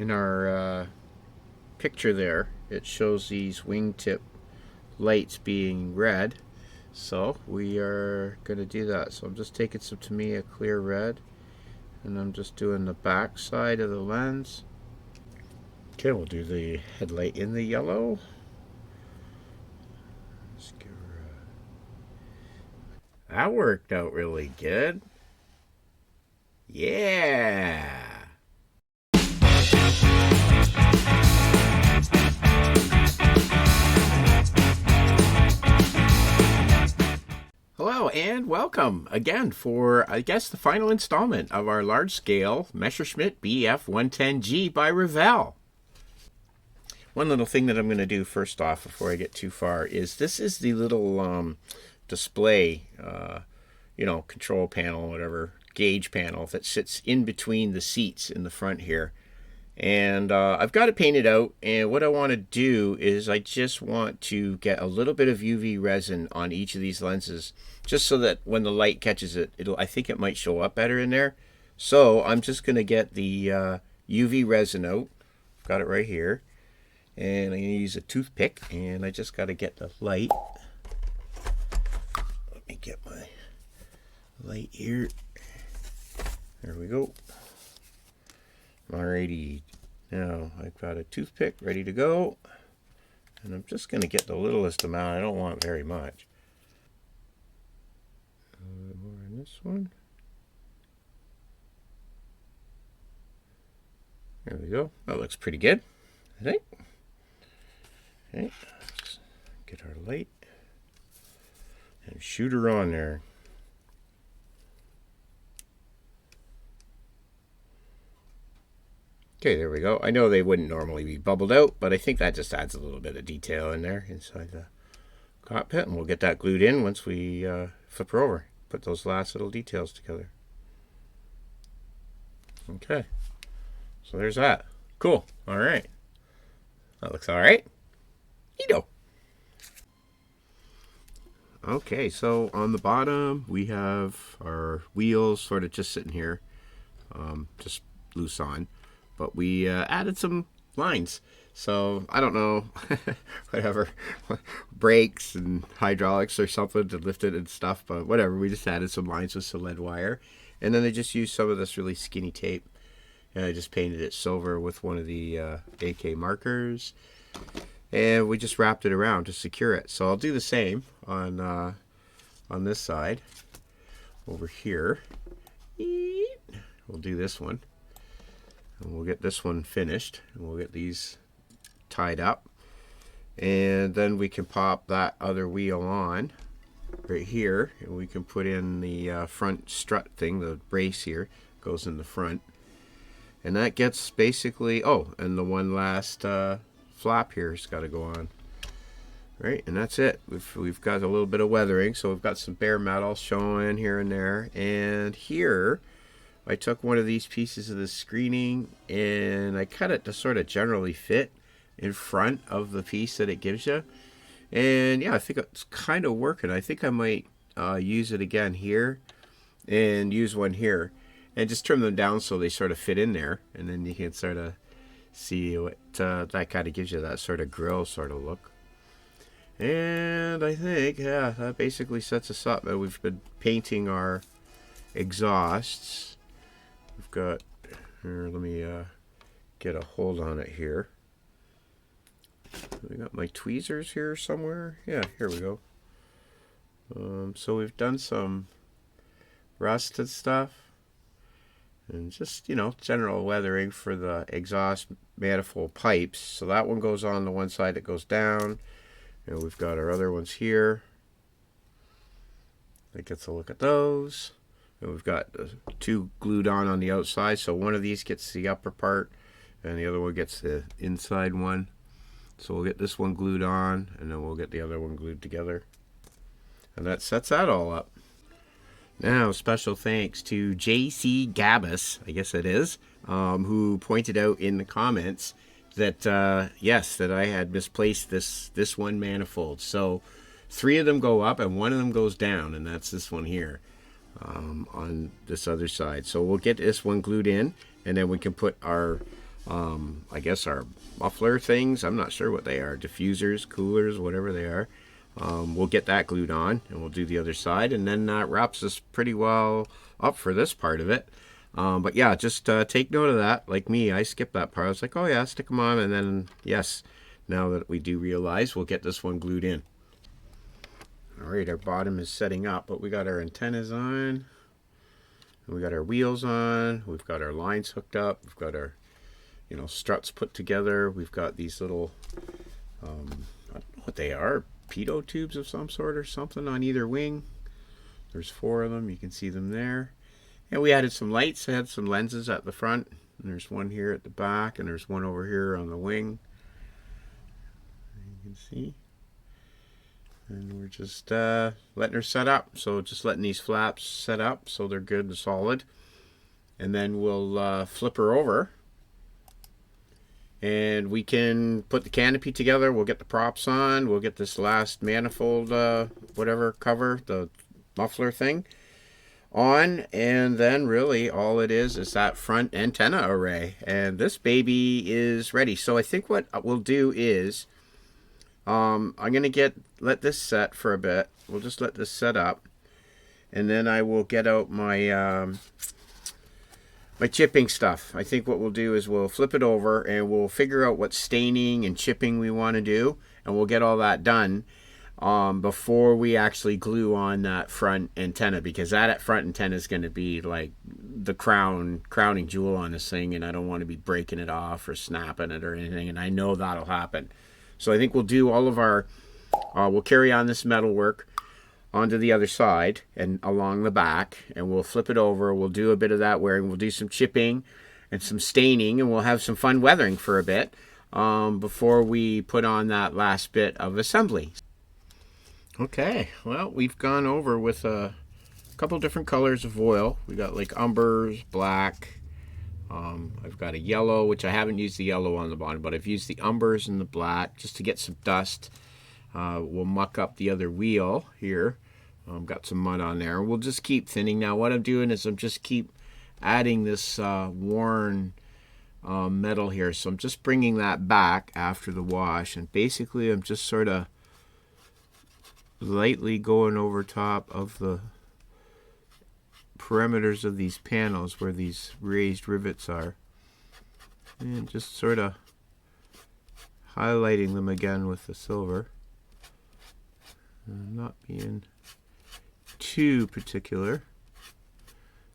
in our picture there, it shows these wingtip lights being red. So we are going to do that. So I'm just taking some Tamiya clear red, and I'm just doing the back side of the lens. Okay, we'll do the headlight in the yellow. That worked out really good. Yeah. Hello and welcome again for, I guess, the final installment of our large-scale Messerschmitt BF110G by Revell. One little thing that I'm going to do first off before I get too far is this is the little display, control panel, whatever, gauge panel that sits in between the seats in the front here. And I've got it painted out, and what I want to do is I just want to get a little bit of UV resin on each of these lenses, just so that when the light catches it, I think it might show up better in there. So I'm just going to get the UV resin out. Got it right here. And I'm going to use a toothpick, and I just got to get the light. Let me get my light here. There we go. Alrighty, now I've got a toothpick ready to go, and I'm just going to get the littlest amount. I don't want very much. More on this one. There we go. That looks pretty good, I think. Okay, let's get our light and shoot her on there. Okay, there we go. I know they wouldn't normally be bubbled out, but I think that just adds a little bit of detail in there inside the cockpit, and we'll get that glued in once we flip her over. Put those last little details together. Okay, so there's that. Cool. All right. That looks all right. Neato. Okay, so on the bottom we have our wheels sort of just sitting here, just loose on. But we added some lines. So I don't know, whatever, brakes and hydraulics or something to lift it and stuff, but whatever. We just added some lines with some lead wire. And then I just used some of this really skinny tape, and I just painted it silver with one of the AK markers. And we just wrapped it around to secure it. So I'll do the same on this side. Over here, we'll do this one. And we'll get this one finished, and we'll get these tied up, and then we can pop that other wheel on right here, and we can put in the front strut thing. The brace here goes in the front, and that gets basically, oh, and the one last flap here has got to go on, right? And that's it. We've got a little bit of weathering, so we've got some bare metal showing here and there. And here I took one of these pieces of the screening and I cut it to sort of generally fit in front of the piece that it gives you. And yeah, I think it's kind of working. I think I might use it again here and use one here and just trim them down so they sort of fit in there. And then you can sort of see what that kind of gives you, that sort of grill sort of look. And I think, yeah, that basically sets us up. We've been painting our exhausts. We've got, here, let me get a hold on it here. I got my tweezers here somewhere. Yeah, here we go. So we've done some rusted stuff and just, general weathering for the exhaust manifold pipes. So that one goes on the one side that goes down, and we've got our other ones here. That gets a look at those. And we've got two glued on the outside, so one of these gets the upper part and the other one gets the inside one. So we'll get this one glued on, and then we'll get the other one glued together, and that sets that all up. Now, special thanks to JC Gabus, I guess it is, who pointed out in the comments that yes, that I had misplaced this one manifold. So 3 of them go up and 1 of them goes down, and that's this one here. On this other side. So we'll get this one glued in, and then we can put our I guess our muffler things. I'm not sure what they are. Diffusers, coolers, whatever they are. We'll get that glued on, and we'll do the other side, and then that wraps us pretty well up for this part of it. But yeah, just take note of that. Like me, I skipped that part. I was like, oh yeah, stick them on, and then yes, now that we do realize, we'll get this one glued in. All right, our bottom is setting up, but we got our antennas on, and we got our wheels on, we've got our lines hooked up, we've got our struts put together. We've got these little, I don't know what they are, pitot tubes of some sort or something on either wing. There's 4 of them. You can see them there. And we added some lights. I had some lenses at the front. And there's one here at the back, and there's one over here on the wing. You can see. And we're just letting her set up. So just letting these flaps set up so they're good and solid. And then we'll flip her over. And we can put the canopy together. We'll get the props on. We'll get this last manifold, whatever cover, the muffler thing on. And then really all it is that front antenna array. And this baby is ready. So I think what we'll do is I'm going to let this set for a bit. We'll just let this set up. And then I will get out my my chipping stuff. I think what we'll do is we'll flip it over and we'll figure out what staining and chipping we want to do, and we'll get all that done before we actually glue on that front antenna, because that front antenna is going to be like the crowning jewel on this thing, and I don't want to be breaking it off or snapping it or anything, and I know that'll happen. So I think we'll do all of our we'll carry on this metal work onto the other side and along the back, and we'll flip it over. We'll do a bit of that wearing. We'll do some chipping and some staining, and we'll have some fun weathering for a bit before we put on that last bit of assembly. Okay, well, we've gone over with a couple different colors of oil. We got like umbers, black. I've got a yellow, which I haven't used the yellow on the bottom, but I've used the umbers and the black just to get some dust. We'll muck up the other wheel here. Got some mud on there. We'll just keep thinning. Now what I'm doing is I'm just keep adding this worn metal here. So I'm just bringing that back after the wash. And basically I'm just sort of lightly going over top of the perimeters of these panels where these raised rivets are. And just sort of highlighting them again with the silver. Not being too particular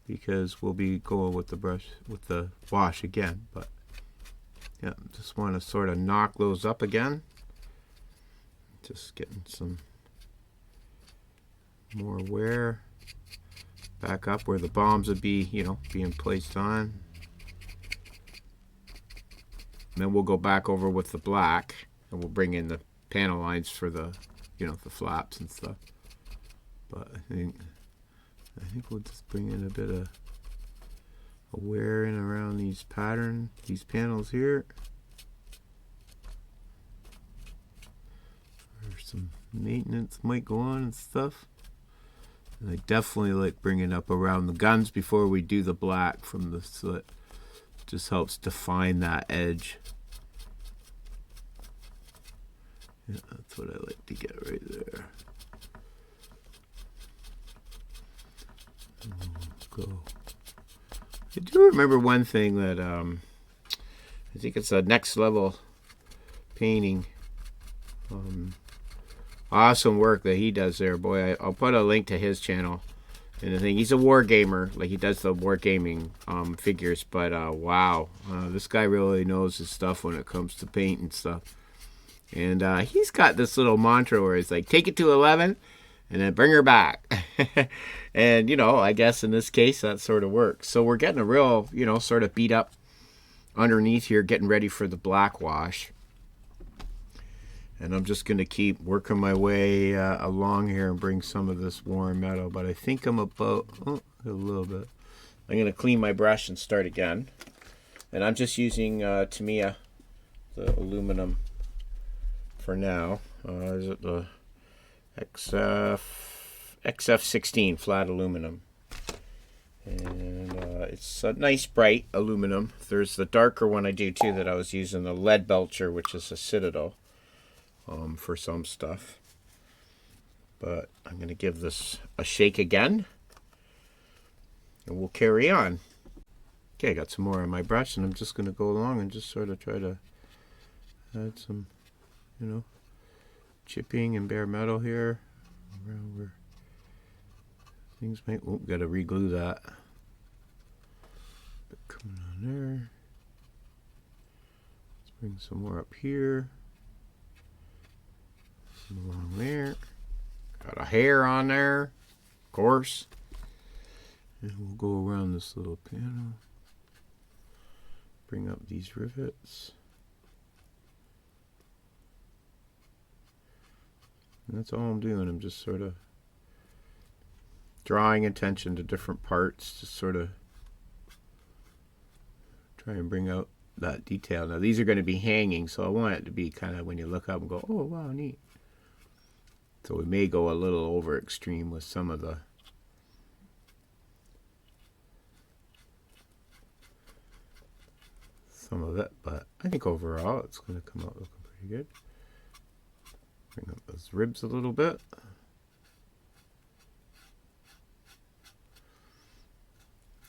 because we'll be going with the brush, with the wash again, but yeah, just want to sort of knock those up again. Just getting some more wear back up where the bombs would be, being placed on. And then we'll go back over with the black, and we'll bring in the panel lines for the the flaps and stuff. But I think we'll just bring in a bit of a wearing around these panels here. Or some maintenance might go on and stuff. And I definitely like bringing up around the guns before we do the black from the slit. Just helps define that edge. Yeah, that's what I like to get right there. Let's go. I do remember one thing that I think it's a next level painting. Awesome work that he does there, boy. I'll put a link to his channel. And the thing, he's a war gamer, like he does the war gaming figures. But wow, this guy really knows his stuff when it comes to paint and stuff. And he's got this little mantra where he's like, take it to 11 and then bring her back. And, I guess in this case, that sort of works. So we're getting a real, sort of beat up underneath here, getting ready for the black wash. And I'm just going to keep working my way along here and bring some of this worn metal. But I think I'm about, a little bit. I'm going to clean my brush and start again. And I'm just using Tamiya, the aluminum for now. Is it the XF16 flat aluminum? And it's a nice bright aluminum. There's the darker one I do too that I was using, the Lead Belcher, which is a Citadel for some stuff. But I'm going to give this a shake again, and we'll carry on. Okay, I got some more on my brush, and I'm just going to go along and just sort of try to add some, chipping and bare metal here around where things might. Oh, got to re-glue that. Bit coming on there. Let's bring some more up here. Some along there. Got a hair on there, of course. And we'll go around this little panel. Bring up these rivets. And that's all I'm doing. I'm just sort of drawing attention to different parts, just sort of try and bring out that detail. Now these are going to be hanging, so I want it to be kind of when you look up and go, oh wow, neat. So we may go a little over extreme with some of it, but I think overall it's going to come out looking pretty good. Bring up those ribs a little bit.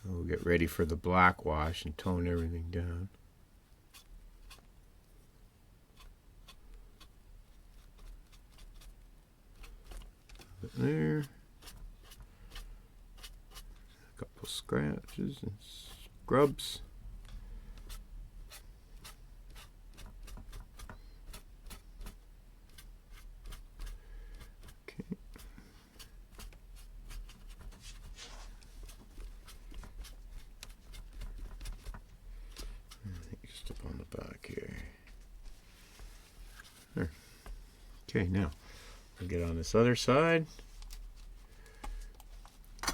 We'll get ready for the black wash and tone everything down. There. A couple scratches and scrubs. Okay. I think just up on the back here. There. Okay, now I'll get on this other side.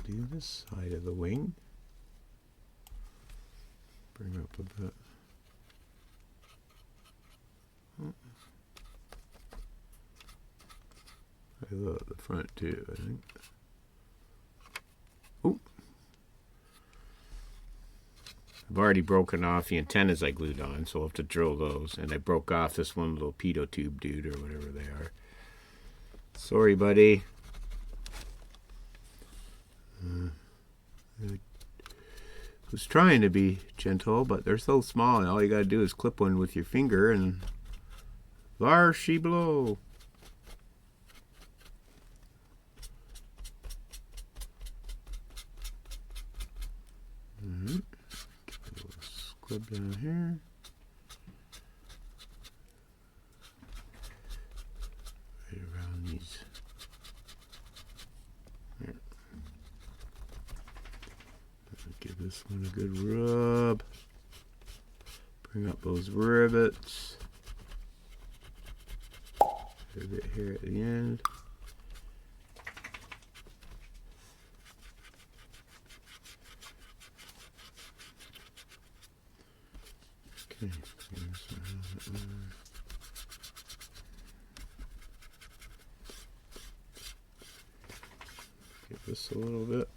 Do this side of the wing. Bring up a bit. I love the front too, I think. Oop. I've already broken off the antennas I glued on, so I'll have to drill those. And I broke off this one little pitot tube dude or whatever they are. Sorry, buddy. I was trying to be gentle, but they're so small, and all you gotta do is clip one with your finger, and there she blow. Get a little squib down here. Right around these. There. Give this one a good rub. Bring up those rivets. A bit here at the end. Okay. Give this a little bit.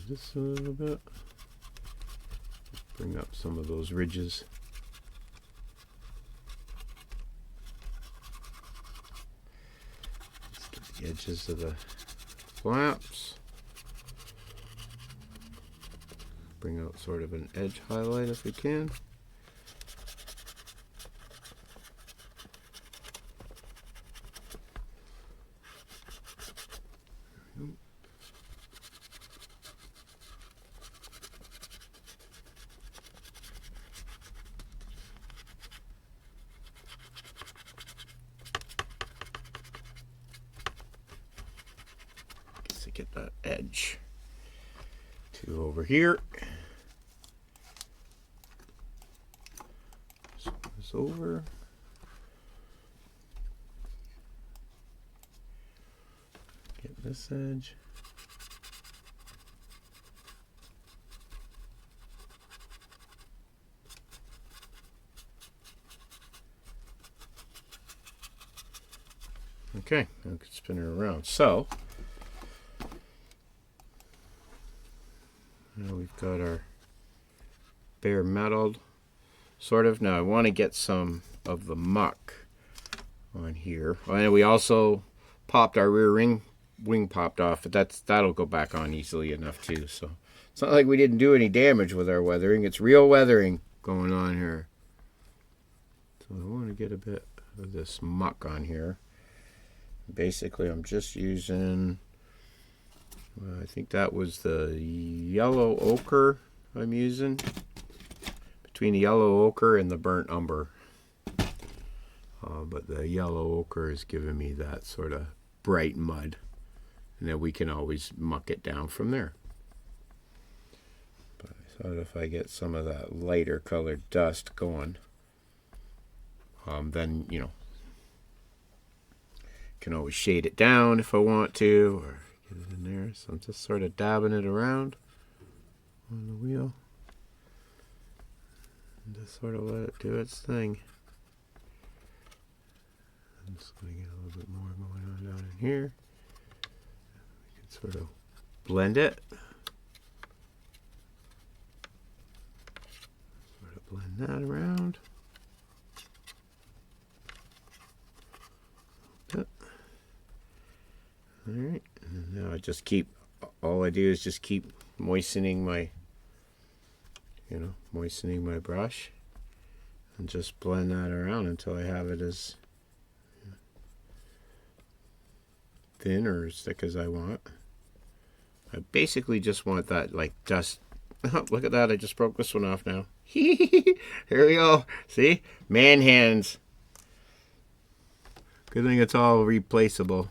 This a little bit. Bring up some of those ridges. Let's get the edges of the flaps. Bring out sort of an edge highlight if we can. Get that edge to over here. So this over. Get this edge. Okay, I can spin it around. So Now we've got our bare metal, sort of. Now I want to get some of the muck on here. And we also popped our rear wing popped off, but that'll go back on easily enough too. So it's not like we didn't do any damage with our weathering. It's real weathering going on here. So I want to get a bit of this muck on here. Basically, I'm just using, I think that was the yellow ochre I'm using. Between the yellow ochre and the burnt umber. But the yellow ochre is giving me that sort of bright mud. And then we can always muck it down from there. But I thought if I get some of that lighter colored dust going, then, you know, can always shade it down if I want to, or get it in there. So I'm just sort of dabbing it around on the wheel. And just sort of let it do its thing. I'm just going to get a little bit more going on down in here. We can sort of blend it. Sort of blend that around. Alright, and now I just keep, all I do is just keep moistening my, moistening my brush. And just blend that around until I have it as thin or as thick as I want. I basically just want that like dust. Oh, look at that, I just broke this one off now. Here we go. See? Man hands. Good thing it's all replaceable.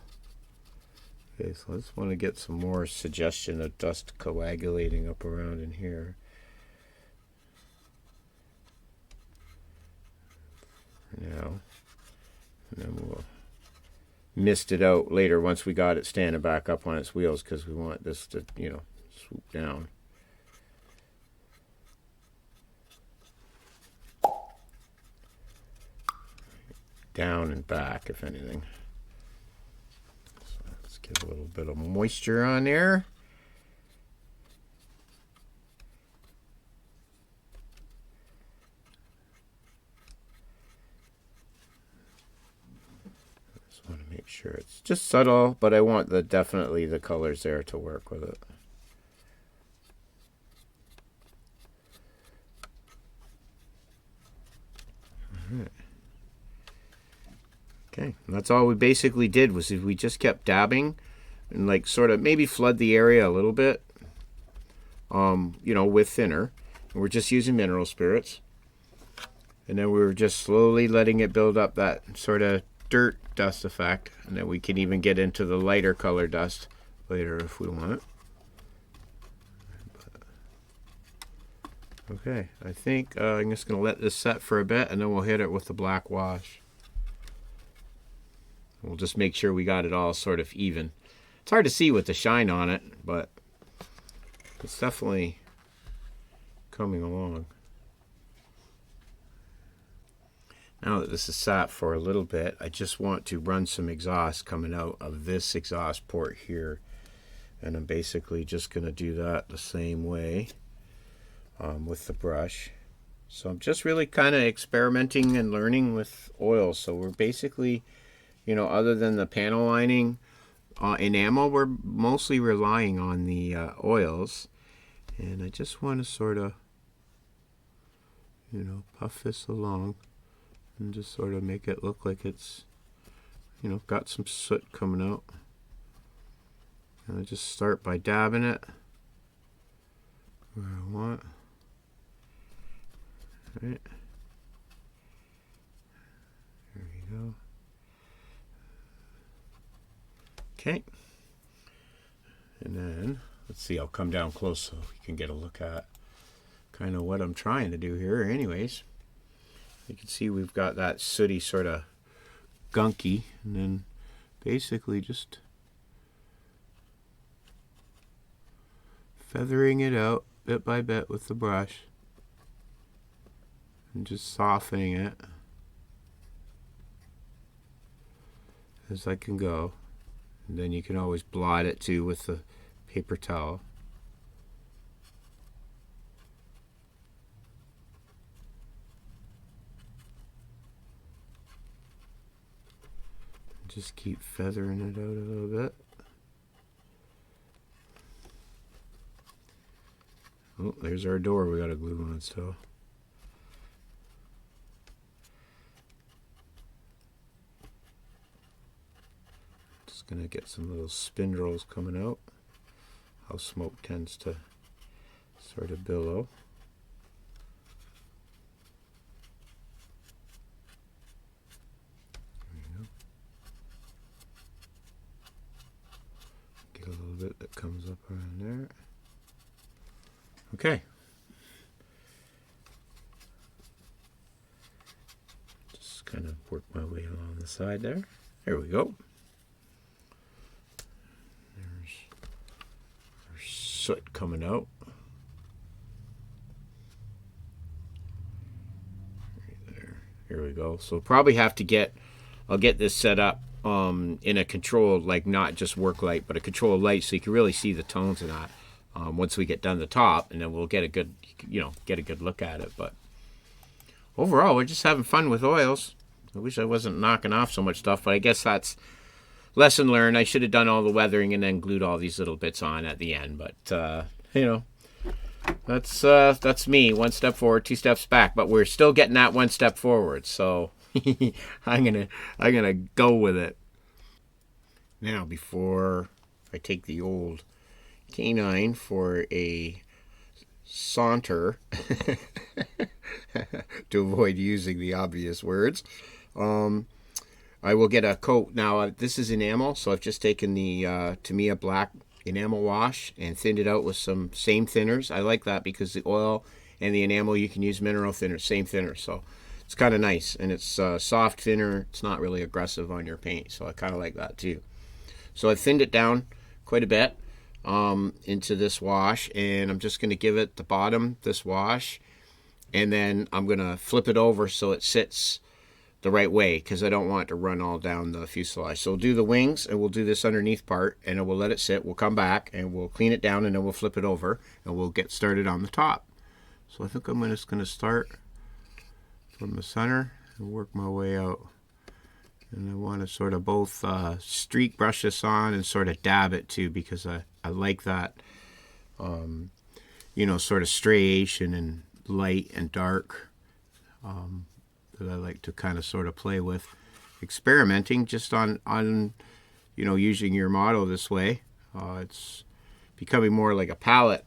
Okay, so I just want to get some more suggestion of dust coagulating up around in here. Now, and then we'll mist it out later once we got it standing back up on its wheels, because we want this to, swoop down. Down and back, if anything. So let's get a little bit of moisture on there. Just want to make sure it's just subtle, but I want definitely the colors there to work with it. All right. Okay, and that's all we basically did, was we just kept dabbing and like sort of maybe flood the area a little bit, with thinner. And we're just using mineral spirits. And then we were just slowly letting it build up that sort of dirt dust effect. And then we can even get into the lighter color dust later if we want. Okay, I think I'm just going to let this set for a bit, and then we'll hit it with the black wash. We'll just make sure we got it all sort of even. It's hard to see with the shine on it, but it's definitely coming along. Now that this is sat for a little bit, I just want to run some exhaust coming out of this exhaust port here. And I'm basically just going to do that the same way with the brush. So I'm just really kind of experimenting and learning with oil. So we're basically, other than the panel lining enamel, we're mostly relying on the oils. And I just want to sort of, puff this along and just sort of make it look like it's, got some soot coming out. And I just start by dabbing it where I want. All right. There we go. Okay. And then, let's see, I'll come down close so you can get a look at kind of what I'm trying to do here. Anyways, you can see we've got that sooty sort of gunky, and then basically just feathering it out bit by bit with the brush and just softening it as I can go. And then you can always blot it too with the paper towel. Just keep feathering it out a little bit. Oh, there's our door we got to glue on still. Just going to get some little spindles coming out. How smoke tends to sort of billow. A little bit that comes up around there. Okay. Just kind of work my way along the side there. There we go. There's our soot coming out. Right there. Here we go. So probably have to I'll get this set up in a controlled, like not just work light, but a controlled light, so you can really see the tones of that once we get done the top, and then we'll get a good, get a good look at it. But overall, we're just having fun with oils. I wish I wasn't knocking off so much stuff, but I guess that's lesson learned. I should have done all the weathering and then glued all these little bits on at the end, but that's me. One step forward, two steps back, but we're still getting that one step forward. So I'm gonna go with it. Now, before I take the old K9 for a saunter, to avoid using the obvious words, I will get a coat. Now, this is enamel, so I've just taken the Tamiya black enamel wash and thinned it out with some same thinners. I like that because the oil and the enamel, you can use mineral thinner, same thinner, so it's kind of nice, and it's soft thinner. It's not really aggressive on your paint, so I kind of like that too. So I thinned it down quite a bit into this wash, and I'm just going to give it the bottom, this wash, and then I'm going to flip it over so it sits the right way, because I don't want it to run all down the fuselage. So we'll do the wings, and we'll do this underneath part, and then we'll let it sit. We'll come back, and we'll clean it down, and then we'll flip it over, and we'll get started on the top. So I think I'm just going to start from the center and work my way out. And I want to sort of both streak brush this on and sort of dab it too, because I like that, sort of striation and light and dark that I like to kind of sort of play with. Experimenting just on using your model this way. It's becoming more like a palette.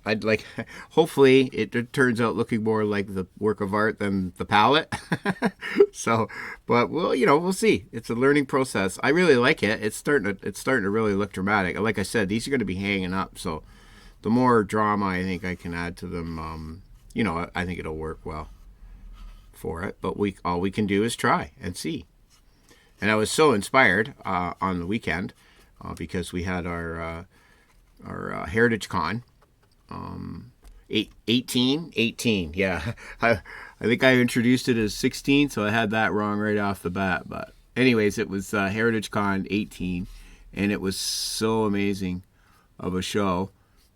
Hopefully it turns out looking more like the work of art than the palette. So, but we'll see. It's a learning process. I really like it. It's starting to really look dramatic. Like I said, these are going to be hanging up, so the more drama I think I can add to them, I think it'll work well for it. But all we can do is try and see. And I was so inspired on the weekend because we had our Heritage Con, 18, yeah. I think I introduced it as 16, so I had that wrong right off the bat. But anyways, it was Heritage Con 18, and it was so amazing of a show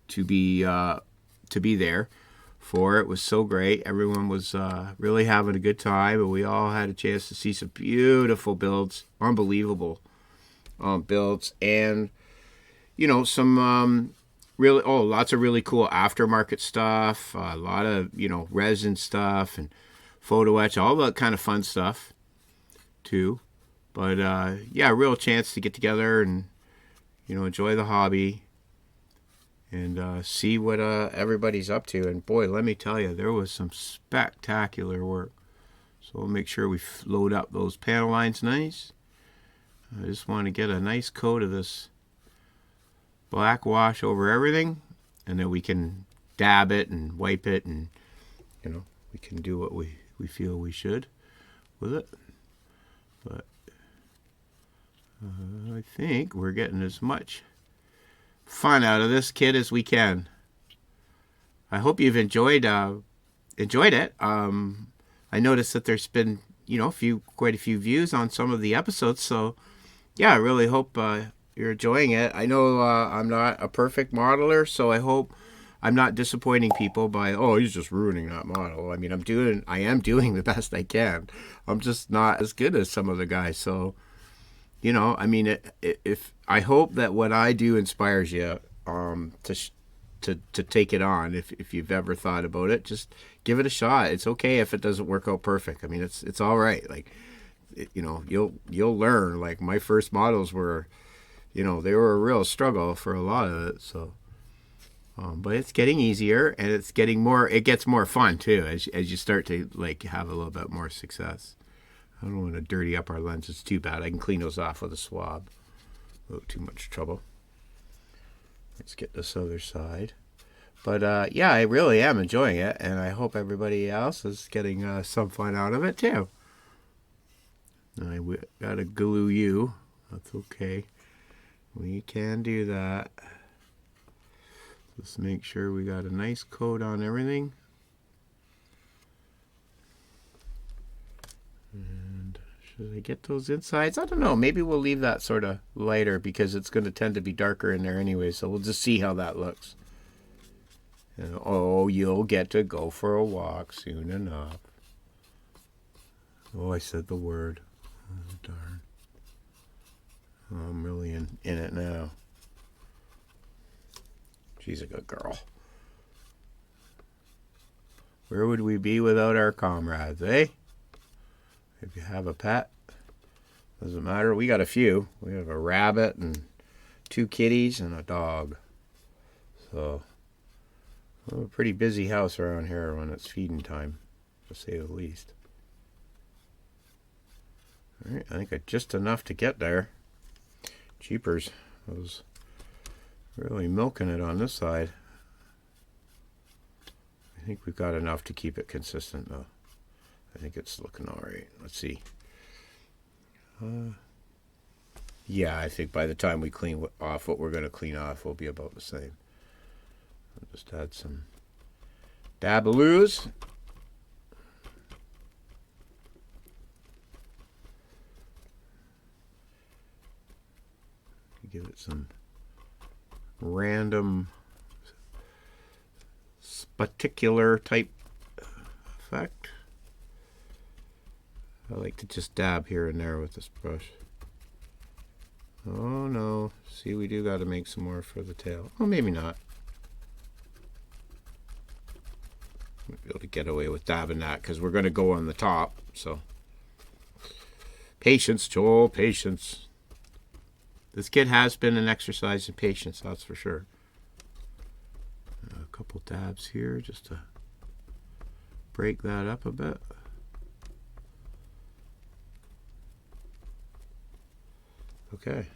to be there for. It was so great. Everyone was really having a good time, and we all had a chance to see some beautiful builds, unbelievable builds, and some lots of really cool aftermarket stuff, a lot of resin stuff and photo etch, all that kind of fun stuff too. But real chance to get together and enjoy the hobby and see what everybody's up to. And boy, let me tell you, there was some spectacular work. So we'll make sure we load up those panel lines nice. I just want to get a nice coat of this black wash over everything, and then we can dab it and wipe it, and we can do what we feel we should with it. But I think we're getting as much fun out of this kit as we can. I hope you've enjoyed it. I noticed that there's been quite a few views on some of the episodes, so yeah, I really hope you're enjoying it. I know I'm not a perfect modeler, so I hope I'm not disappointing people by, he's just ruining that model. I mean, I am doing the best I can. I'm just not as good as some of the guys. So you know, I mean, if I hope that what I do inspires you to take it on. If you've ever thought about it, just give it a shot. It's okay if it doesn't work out perfect. I mean, it's all right. Like, you know, you'll learn. Like my first models were, you know, they were a real struggle for a lot of it. So, but it's getting easier, and it's getting more. It gets more fun too as you start to like have a little bit more success. I don't want to dirty up our lenses too bad. I can clean those off with a swab. Oh, too much trouble. Let's get this other side. But yeah, I really am enjoying it, and I hope everybody else is getting some fun out of it too. I gotta glue you. That's okay. We can do that. Just make sure we got a nice coat on everything. And should I get those insides? I don't know. Maybe we'll leave that sort of lighter because it's going to tend to be darker in there anyway. So we'll just see how that looks. And, oh, you'll get to go for a walk soon enough. Oh, I said the word. Oh, darn. Oh, I'm really in it now. She's a good girl. Where would we be without our comrades, eh? If you have a pet, doesn't matter. We got a few. We have a rabbit and 2 kitties and a dog. So, a pretty busy house around here when it's feeding time, to say the least. All right, I think just enough to get there. Jeepers, I was really milking it on this side. I think we've got enough to keep it consistent, though. I think it's looking all right. Let's see. Yeah, I think by the time we clean off what we're going to clean off, we'll be about the same. I'll just add some dabaloos. Give it some random particular type effect. I like to just dab here and there with this brush. Oh no, see, we do got to make some more for the tail. Oh, maybe not. Might be able to get away with dabbing that because we're going to go on the top. So patience, Joel, patience. This kid has been an exercise in patience, that's for sure. A couple dabs here just to break that up a bit. Okay.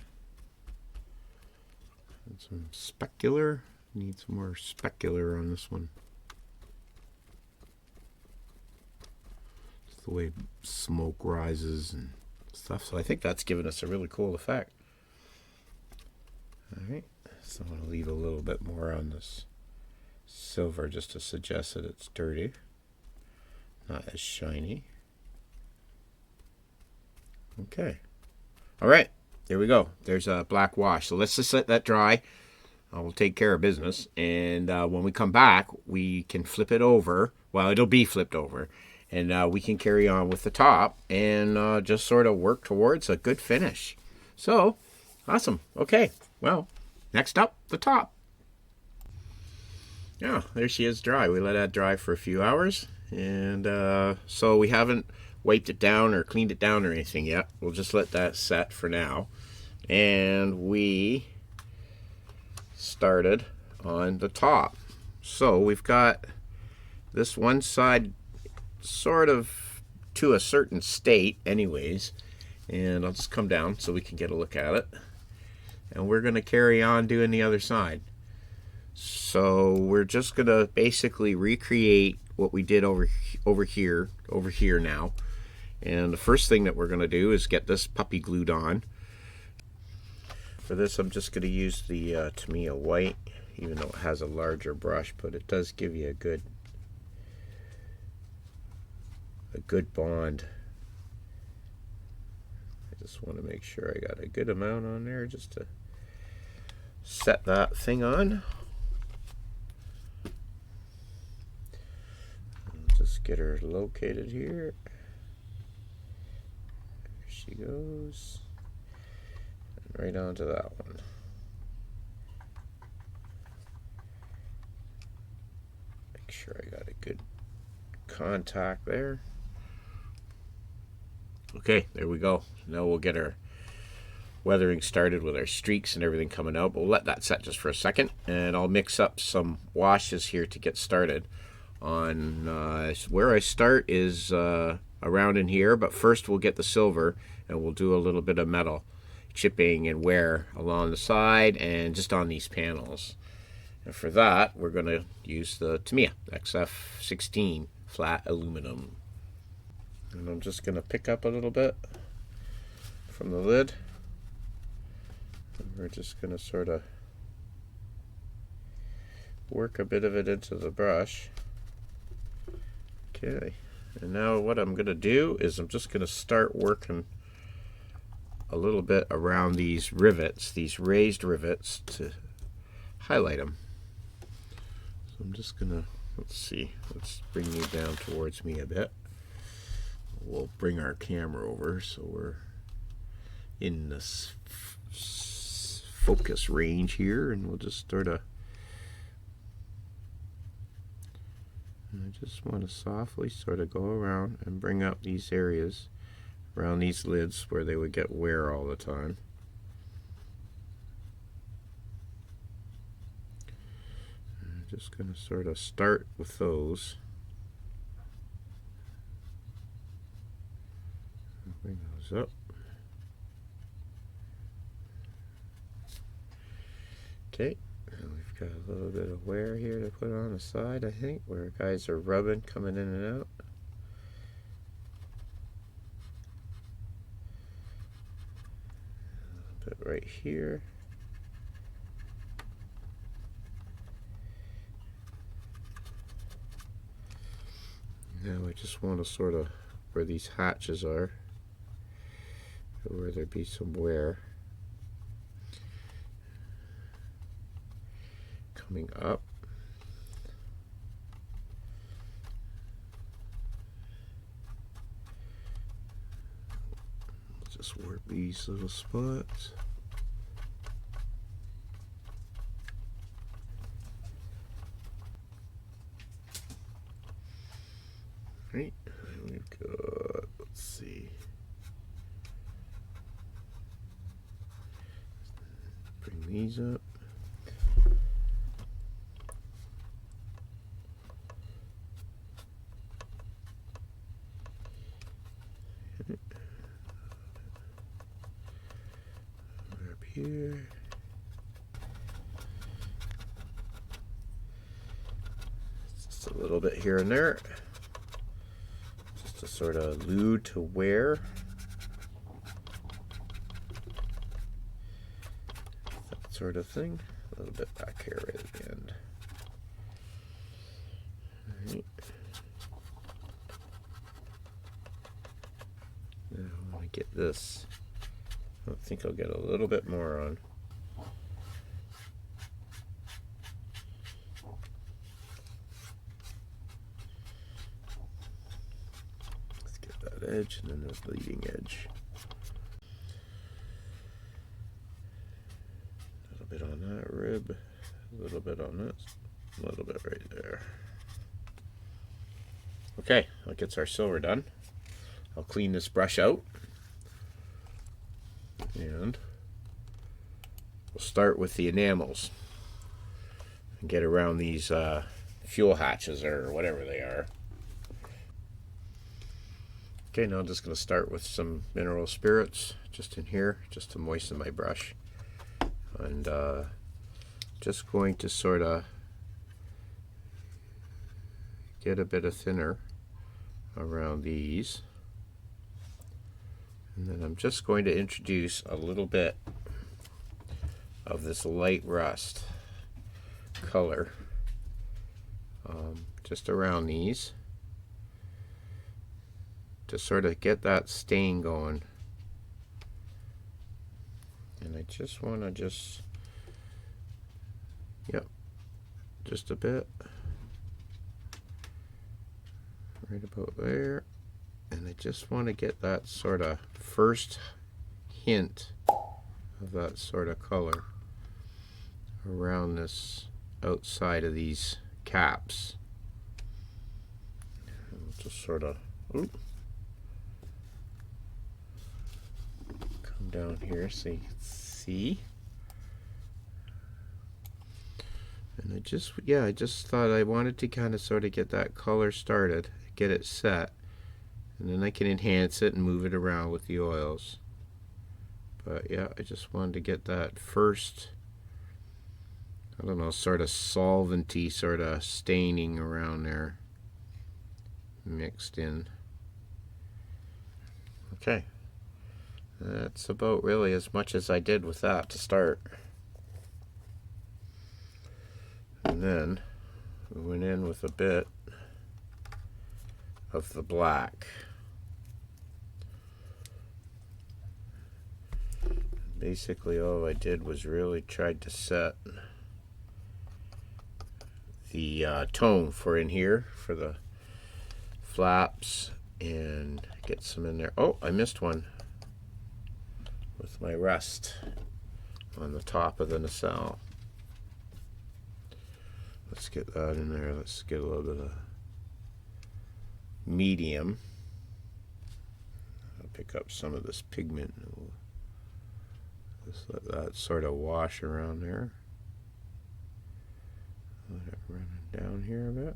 And some specular. Need some more specular on this one. Just the way smoke rises and stuff. So I think that's given us a really cool effect. Alright, so I'm going to leave a little bit more on this silver just to suggest that it's dirty, not as shiny. Okay. Alright, there we go. There's a black wash. So let's just let that dry. We'll take care of business. And when we come back, we can flip it over. Well, it'll be flipped over. And we can carry on with the top and just sort of work towards a good finish. So, awesome. Okay. Well, next up, the top. Yeah, there she is dry. We let that dry for a few hours. And so we haven't wiped it down or cleaned it down or anything yet. We'll just let that set for now. And we started on the top. So we've got this one side sort of to a certain state anyways. And I'll just come down so we can get a look at it. And we're going to carry on doing the other side. So we're just going to basically recreate what we did over here now. And the first thing that we're going to do is get this puppy glued on. For this, I'm just going to use the Tamiya white, even though it has a larger brush, but it does give you a good bond. I just want to make sure I got a good amount on there just to set that thing on. I'll just get her located here. There she goes. right onto that one. Make sure I got a good contact there. Okay, there we go. Now we'll get our weathering started with our streaks and everything coming out. We'll let that set just for a second, and I'll mix up some washes here to get started. On where I start is around in here, but first we'll get the silver, and we'll do a little bit of metal chipping and wear along the side and just on these panels. And for that, we're going to use the Tamiya XF16 flat aluminum. And I'm just going to pick up a little bit from the lid. And we're just going to sort of work a bit of it into the brush. Okay, and now what I'm going to do is I'm just going to start working a little bit around these rivets, these raised rivets, to highlight them. So I'm just going to, let's bring you down towards me a bit. We'll bring our camera over so we're in this focus range here, and we'll just sort of, I just want to softly sort of go around and bring up these areas around these lids where they would get wear all the time. I'm just going to sort of start with those. Bring those up. Okay, and we've got a little bit of wear here to put on the side, I think, where guys are rubbing, coming in and out. A bit right here. Now I just want to sort of, where these hatches are, where there be some wear coming up. Just work these little spots. Right, and we've got, let's see, bring these up. Up here. Just a little bit here and there. To sort of allude to wear. That sort of thing. A little bit back here right at the end. Right. Now I want to get this. I think I'll get a little bit more on. Edge and then the leading edge. A little bit on that rib, a little bit on this, a little bit right there. Okay, that gets our silver done. I'll clean this brush out, and we'll start with the enamels and get around these fuel hatches or whatever they are. Okay, now I'm just going to start with some mineral spirits just in here, just to moisten my brush. And just going to sort of get a bit of thinner around these. And then I'm just going to introduce a little bit of this light rust color just around these, to sort of get that stain going. And I just want to just a bit right about there, and I just want to get that sort of first hint of that sort of color around this outside of these caps. We'll just sort of come down here so you can see. And I just thought I wanted to kind of sort of get that color started, get it set, and then I can enhance it and move it around with the oils. But yeah, I just wanted to get that first, I don't know, sort of solventy sort of staining around there mixed in. Okay, that's about really as much as I did with that to start. And then we went in with a bit of the black. Basically all I did was really tried to set the tone for in here for the flaps and get some in there. Oh, I missed one with my rust on the top of the nacelle. Let's get that in there. Let's get a little bit of medium. I'll pick up some of this pigment and we'll just let that sort of wash around there. Let it run down here a bit.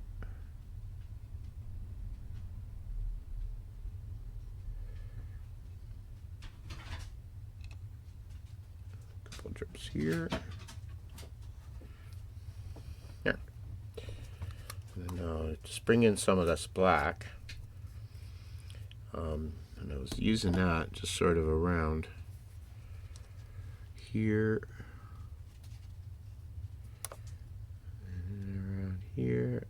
A couple drips here. There. And then just bring in some of this black. And I was using that just sort of around here and around here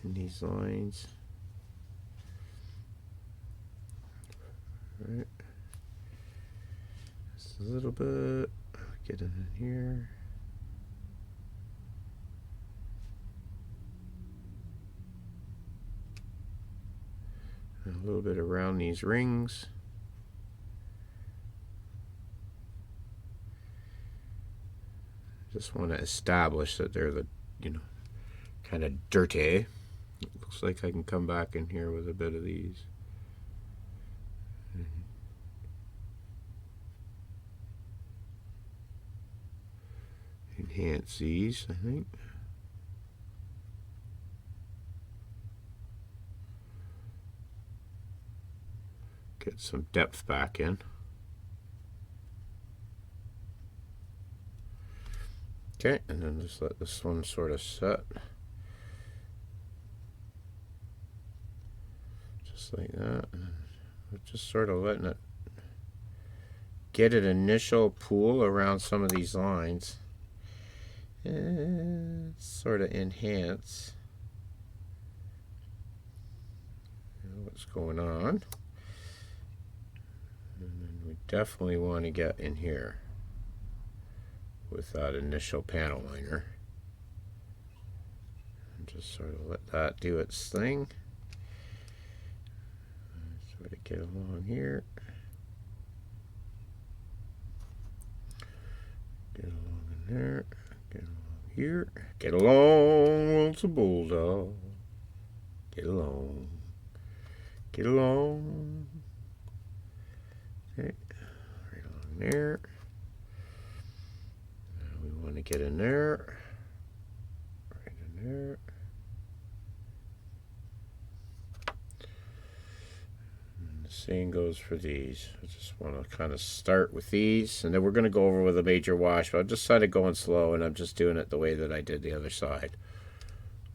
in these lines. All right, just a little bit. Get it in here. And a little bit around these rings. Just want to establish that they're the, kind of dirty. It looks like I can come back in here with a bit of these. Enhance these, I think. Get some depth back in. Okay, and then just let this one sort of set. Just like that. And we're just sort of letting it get an initial pull around some of these lines. And sort of enhance what's going on. And then we definitely want to get in here with that initial panel liner. And just sort of let that do its thing. Sort of get along here. Get along in there. Get along here. Get along, once a bulldog. Get along. Get along. Okay. Right along there. Now we want to get in there. Right in there. And the same goes for these. I just want to kind of start with these, and then we're going to go over with a major wash, but I just decided going slow, and I'm just doing it the way that I did the other side.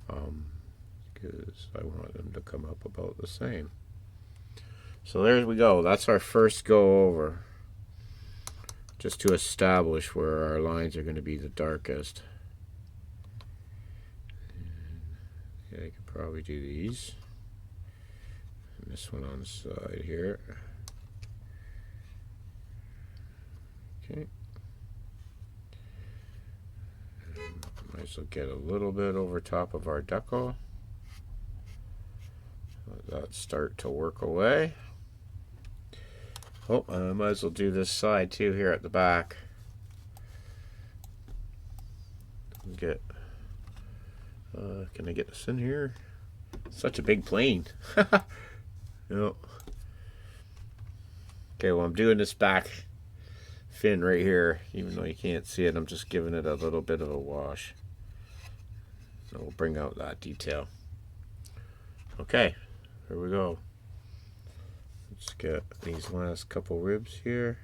Because I want them to come up about the same. So there we go. That's our first go over, just to establish where our lines are going to be the darkest. And yeah, I could probably do these. And this one on the side here. Okay. Might as well get a little bit over top of our deco. Let that start to work away. Oh, I might as well do this side too here at the back. Get, can I get this in here? Such a big plane. Yep. Okay, well, I'm doing this back fin right here, even though you can't see it. I'm just giving it a little bit of a wash. So we'll bring out that detail. Okay, here we go. Let's get these last couple ribs here.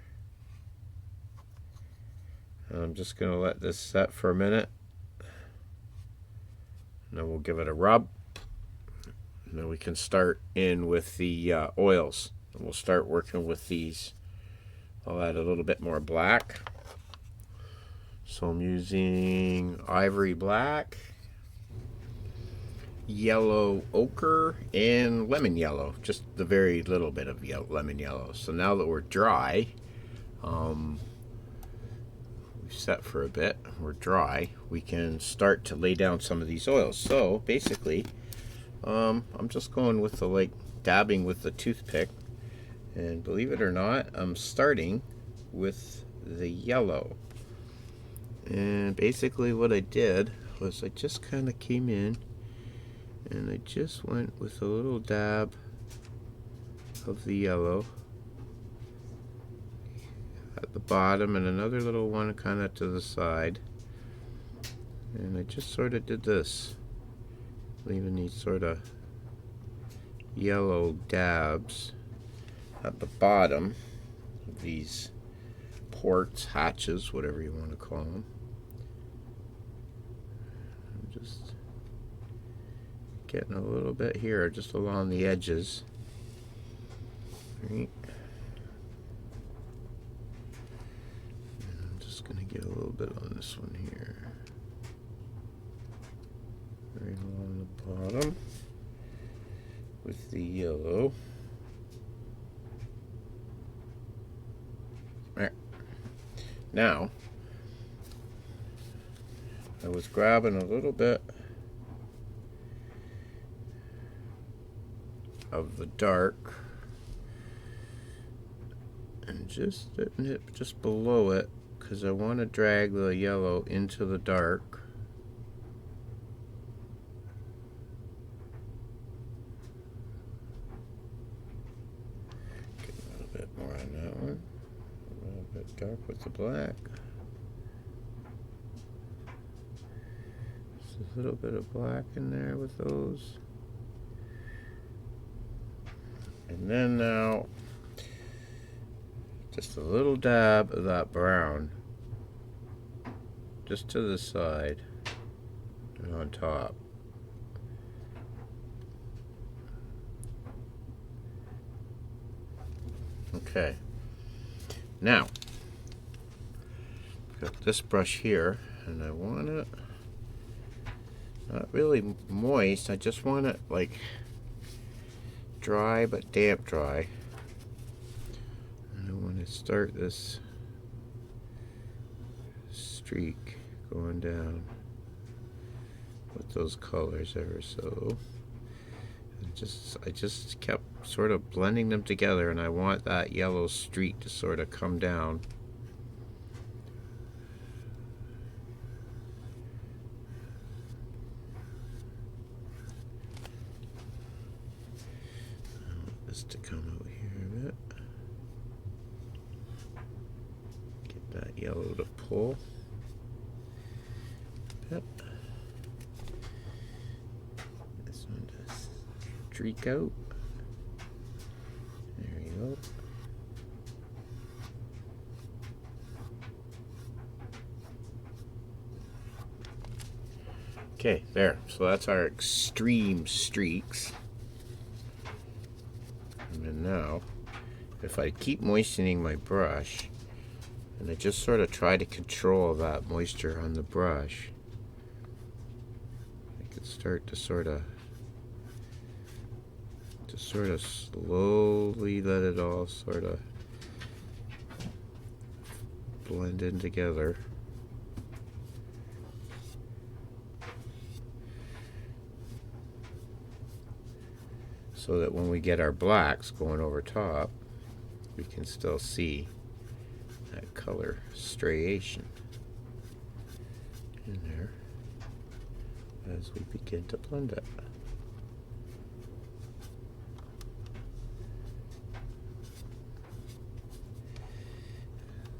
And I'm just going to let this set for a minute. And then we'll give it a rub. And then we can start in with the oils. And we'll start working with these. I'll add a little bit more black. So I'm using ivory black, yellow ochre, and lemon yellow. Just the very little bit of lemon yellow. So now that we're dry, we've set for a bit, we're dry, we can start to lay down some of these oils. So basically, I'm just going with the dabbing with the toothpick. And believe it or not, I'm starting with the yellow. And basically what I did was I just kind of came in and I just went with a little dab of the yellow at the bottom and another little one kind of to the side. And I just sort of did this, leaving these sort of yellow dabs at the bottom of these ports, hatches, whatever you want to call them. I'm just getting a little bit here, just along the edges. Right. And I'm just going to get a little bit on this one here. Right along the bottom with the yellow. There. Now, I was grabbing a little bit of the dark and just setting it just below it because I want to drag the yellow into the dark. Get a little bit more on that one. A little bit dark with the black. Just a little bit of black in there with those. And then now, just a little dab of that brown, just to the side and on top. Okay. Now, I've got this brush here, and I want it not really moist. I just want it like dry but damp dry. And I want to start this streak going down with those colors ever so. I just kept sort of blending them together, and I want that yellow streak to sort of come down. I want this to come out here a bit. Get that yellow to pull. Yep. This one does streak out. There you go. Okay, there. So that's our extreme streaks. And then now, if I keep moistening my brush, and I just sort of try to control that moisture on the brush, I can start to sort of slowly let it all sort of blend in together. So that when we get our blacks going over top, we can still see that color striation in there as we begin to blend it.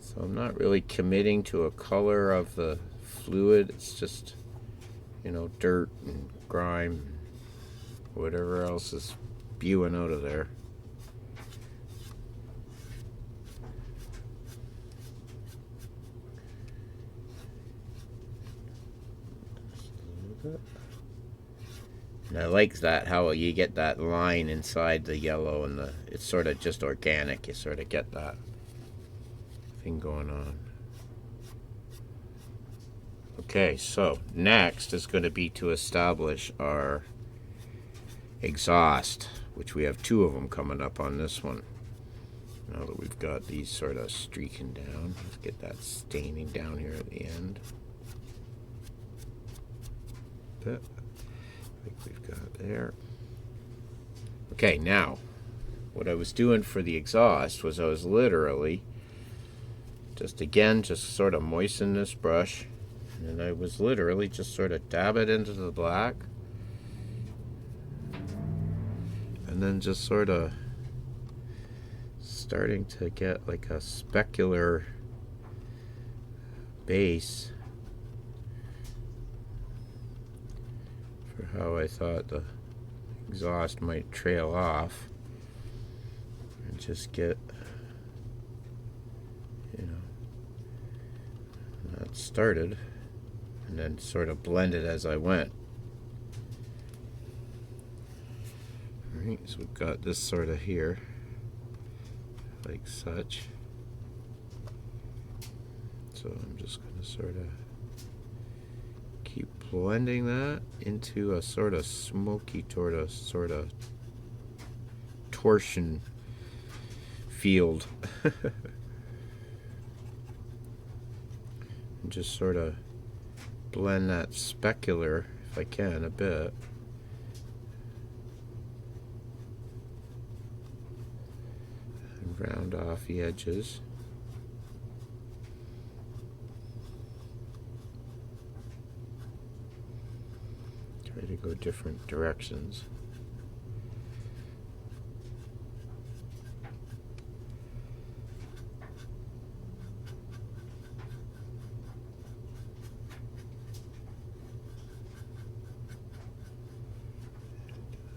So I'm not really committing to a color of the fluid. It's just, you know, dirt and grime, whatever else is spewing out of there. And I like that, how you get that line inside the yellow, and it's sort of just organic. You sort of get that thing going on. Okay, so next is going to be to establish our exhaust, which we have 2 of them coming up on this one. Now that we've got these sort of streaking down, let's get that staining down here at the end. Like we've got there. Okay, now what I was doing for the exhaust was I was literally just sort of moisten this brush, and I was literally just sort of dab it into the black, and then just sort of starting to get like a specular base for how I thought the exhaust might trail off, and just get, you know, that started, and then sort of blend it as I went. Alright, so we've got this sort of here, like such. So I'm just going to sort of keep blending that into a sort of smoky sort of torsion field. And just sort of blend that specular, if I can, a bit. And round off the edges. Try to go different directions.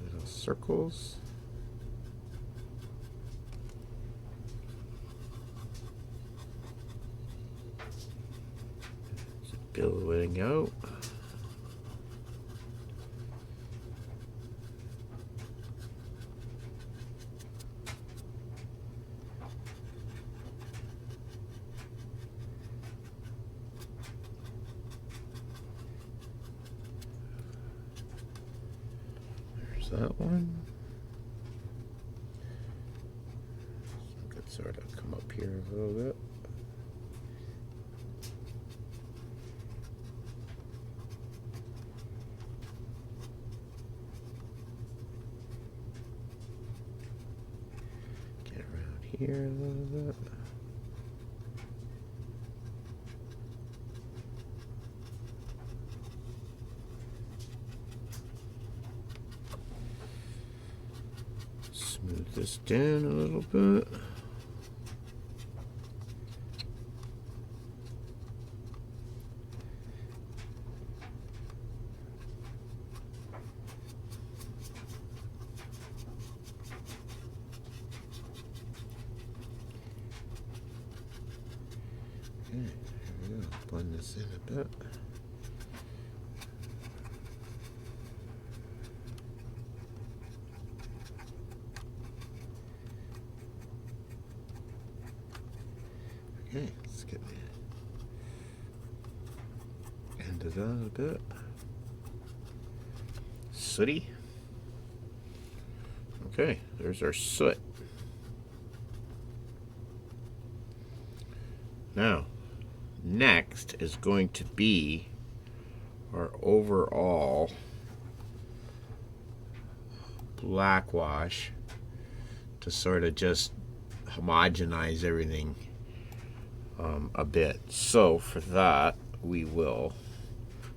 Little circles. Just billowing out. That one. I could sort of come up here a little bit. Get around here a little bit. Smooth this down a little bit. Okay, here we go. Blend this in a bit. Okay, let's get the end of that a bit. Sooty. Okay, there's our soot. Now, next is going to be our overall black wash to sort of just homogenize everything a bit. So for that, we will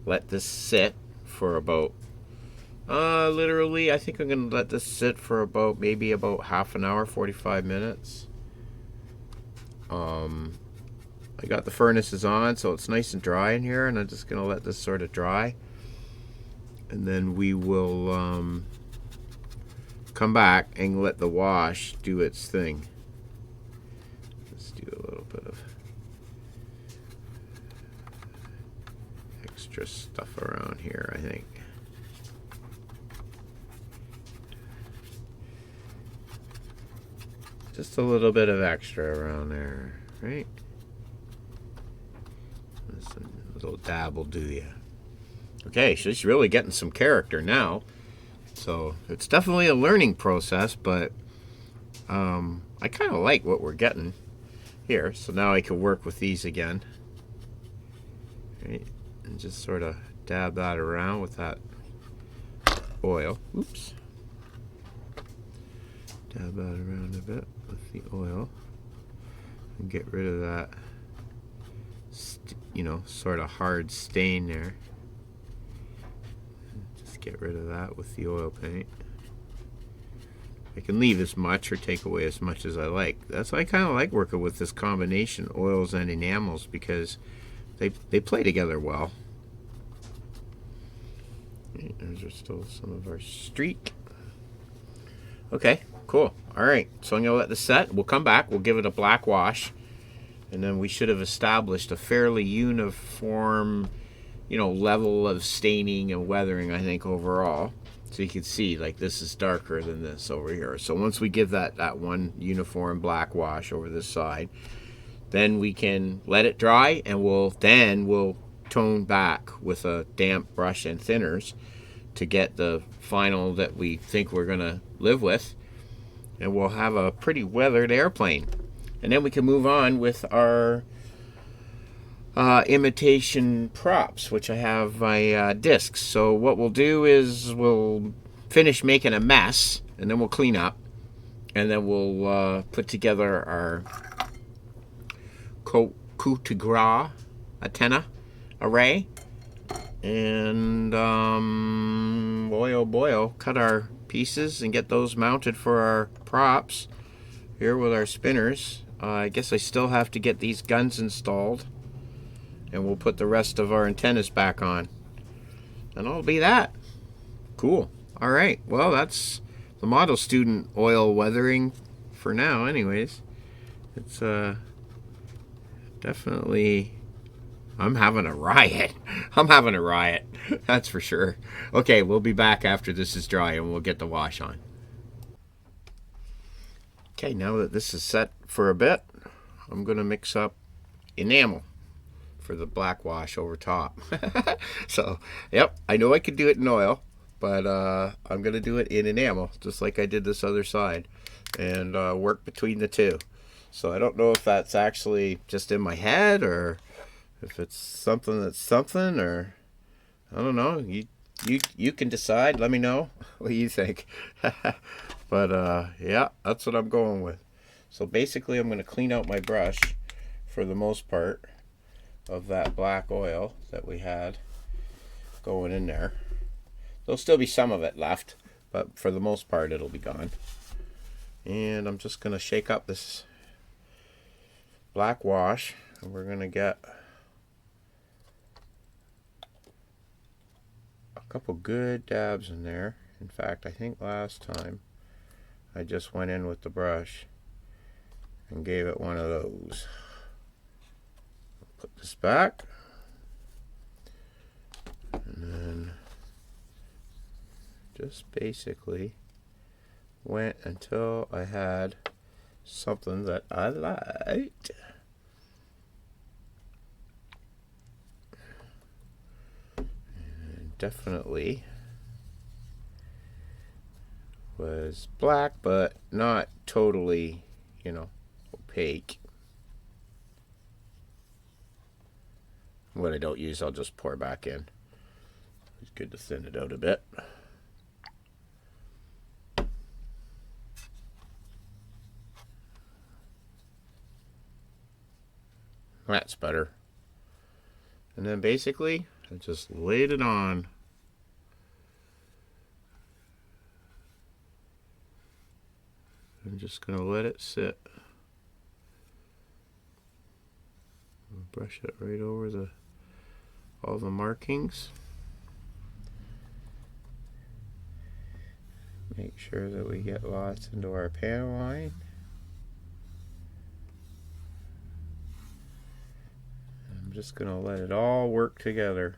let this sit for about literally, I think I'm going to let this sit for about maybe about half an hour, 45 minutes. I got the furnaces on, so it's nice and dry in here, and I'm just going to let this sort of dry. And then we will come back and let the wash do its thing. Let's do a little bit of extra stuff around here, I think. Just a little bit of extra around there, right? A little dab will do ya. Okay, she's really getting some character now. So it's definitely a learning process, but I kind of like what we're getting here. So now I can work with these again. Right? And just sort of dab that around with that oil. Oops. Dab that around a bit with the oil and get rid of that, sort of hard stain there. Just get rid of that with the oil paint. I can leave as much or take away as much as I like. That's why I kind of like working with this combination, oils and enamels, because they play together well. Okay, those are still some of our streak. Okay, cool. All right, so I'm going to let this set. We'll come back. We'll give it a black wash. And then we should have established a fairly uniform, level of staining and weathering, I think, overall. So you can see, like, this is darker than this over here. So once we give that one uniform black wash over this side, then we can let it dry, and we'll tone back with a damp brush and thinners to get the final that we think we're going to live with. And we'll have a pretty weathered airplane. And then we can move on with our imitation props, which I have my discs. So what we'll do is we'll finish making a mess, and then we'll clean up, and then we'll put together our coup de grace antenna array, and boy, cut our pieces and get those mounted for our props here with our spinners. I guess I still have to get these guns installed, and we'll put the rest of our antennas back on, and that'll be that. Cool. All right, well, that's the model student oil weathering for now anyways. It's definitely, I'm having a riot. I'm having a riot, that's for sure. Okay, we'll be back after this is dry and we'll get the wash on. Okay, now that this is set for a bit, I'm going to mix up enamel for the black wash over top. So, yep, I know I could do it in oil, but I'm going to do it in enamel, just like I did this other side, and work between the two. So I don't know if that's actually just in my head, or if it's something that's something, or I don't know. You can decide. Let me know what you think. But yeah, that's what I'm going with. So basically I'm going to clean out my brush for the most part of that black oil that we had going in there. There'll still be some of it left, but for the most part it'll be gone. And I'm just going to shake up this black wash, and we're going to get a couple good dabs in there. In fact, I think last time I just went in with the brush and gave it one of those. Put this back, and then just basically went until I had something that I liked. And definitely was black, but not totally, opaque. What I don't use, I'll just pour back in. It's good to thin it out a bit. That's better. And then basically, I just laid it on. I'm just going to let it sit. Brush it right over all the markings. Make sure that we get lots into our panel line. I'm just going to let it all work together.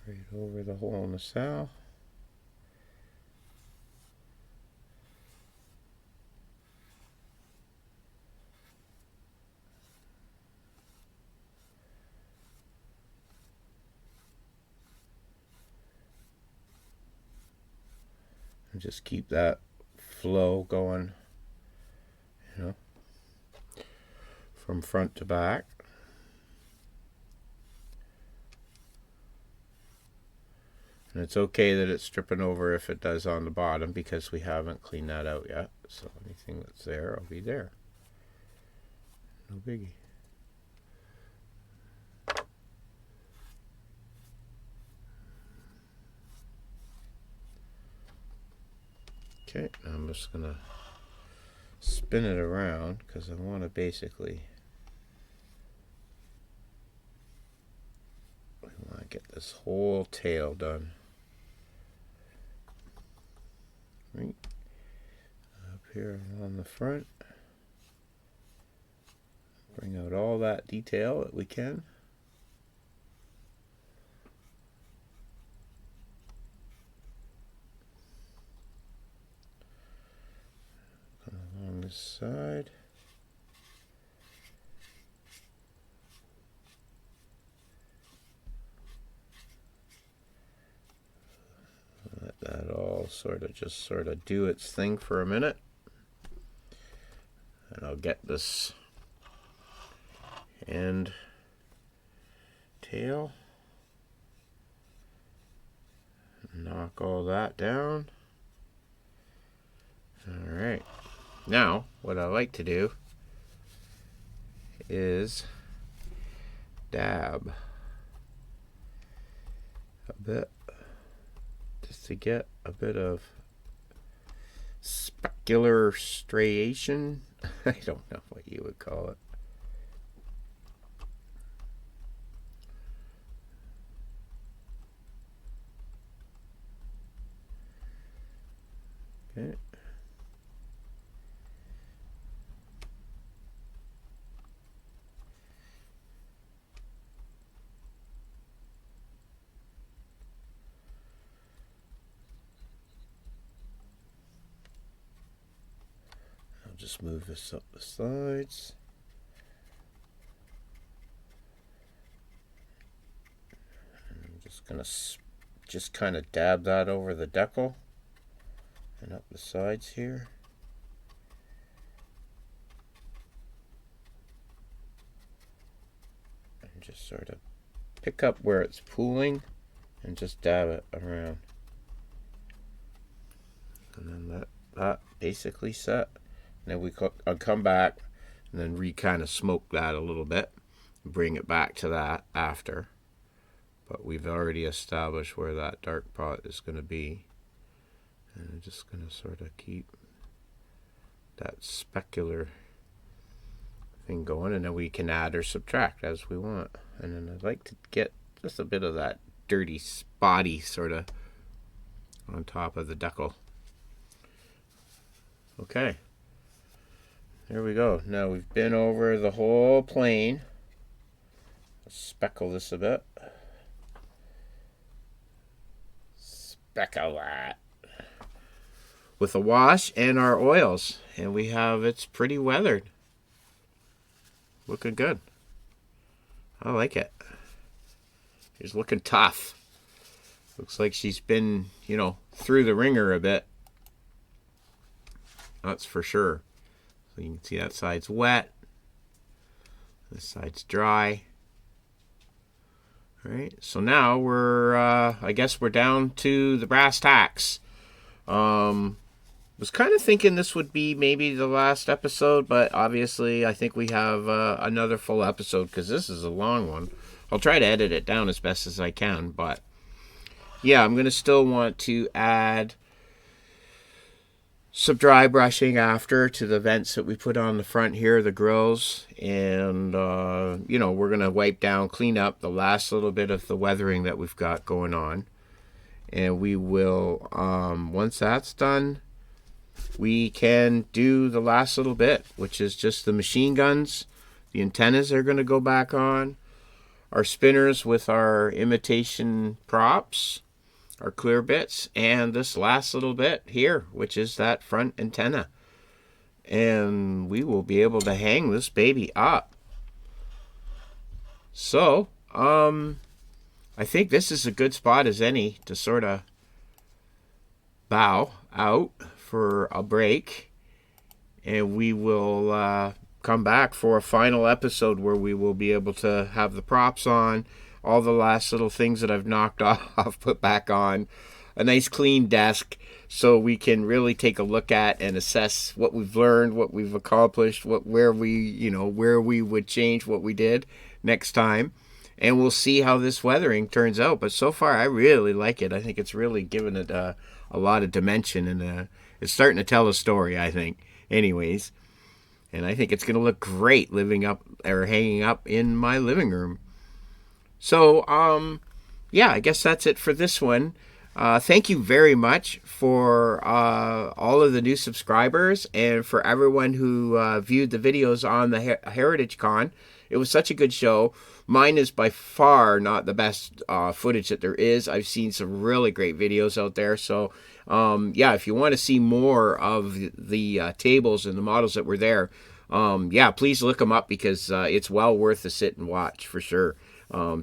Right over the hole in the sow. And just keep that flow going, you know, from front to back. And it's okay that it's dripping over if it does on the bottom, because we haven't cleaned that out yet. So anything that's there will be there. No biggie. Okay, I'm just going to spin it around because I want to basically, we want to get this whole tail done. Right up here on the front. Bring out all that detail that we can. Come along this side. Let that all sort of do its thing for a minute. And I'll get this end tail. Knock all that down. Alright. Now, what I like to do is dab a bit, just to get a bit of specular striation. I don't know what you would call it. Okay. I'll just move this up the sides. And I'm just going to just kind of dab that over the decal and up the sides here. And just sort of pick up where it's pooling and just dab it around. And then let that basically set. And then I'll come back and then kind of smoke that a little bit. Bring it back to that after. But we've already established where that dark pot is going to be. And I'm just going to sort of keep that specular thing going, and then we can add or subtract as we want. And then I'd like to get just a bit of that dirty spotty sort of on top of the decal. Okay, there we go. Now we've been over the whole plane. Let's speckle this a bit. Speckle that with a wash and our oils, and we have, it's pretty weathered. Looking good. I like it. She's looking tough. Looks like she's been, you know, through the ringer a bit. That's for sure. So you can see that side's wet. This side's dry. All right, so now I guess we're down to the brass tacks. Was kind of thinking this would be maybe the last episode, but obviously I think we have another full episode because this is a long one. I'll try to edit it down as best as I can, but yeah, I'm going to still want to add some dry brushing after to the vents that we put on the front here, the grills, and we're going to wipe down, clean up the last little bit of the weathering that we've got going on. And we will, once that's done, we can do the last little bit, which is just the machine guns. The antennas are going to go back on. Our spinners with our imitation props, our clear bits, and this last little bit here, which is that front antenna. And we will be able to hang this baby up. So, I think this is a good spot as any to sort of bow out for a break, and we will come back for a final episode where we will be able to have the props on, all the last little things that I've knocked off put back on, a nice clean desk, so we can really take a look at and assess what we've learned, what we've accomplished, where we would change what we did next time. And we'll see how this weathering turns out. But so far, I really like it. I think it's really given it a lot of dimension, and it's starting to tell a story, I think. Anyways, and I think it's going to look great living up or hanging up in my living room. So, yeah, I guess that's it for this one. Thank you very much for all of the new subscribers and for everyone who viewed the videos on the Heritage Con. It was such a good show. Mine is by far not the best footage that there is. I've seen some really great videos out there. So, yeah, if you want to see more of the tables and the models that were there, yeah, please look them up because it's well worth the sit and watch for sure.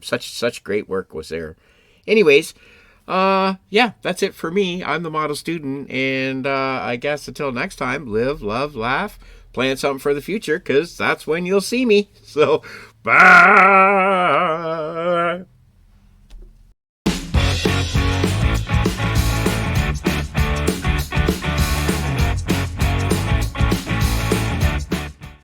Such great work was there. Anyways, yeah, that's it for me. I'm the model student, and I guess until next time, live, love, laugh, plan something for the future, because that's when you'll see me. So, bye!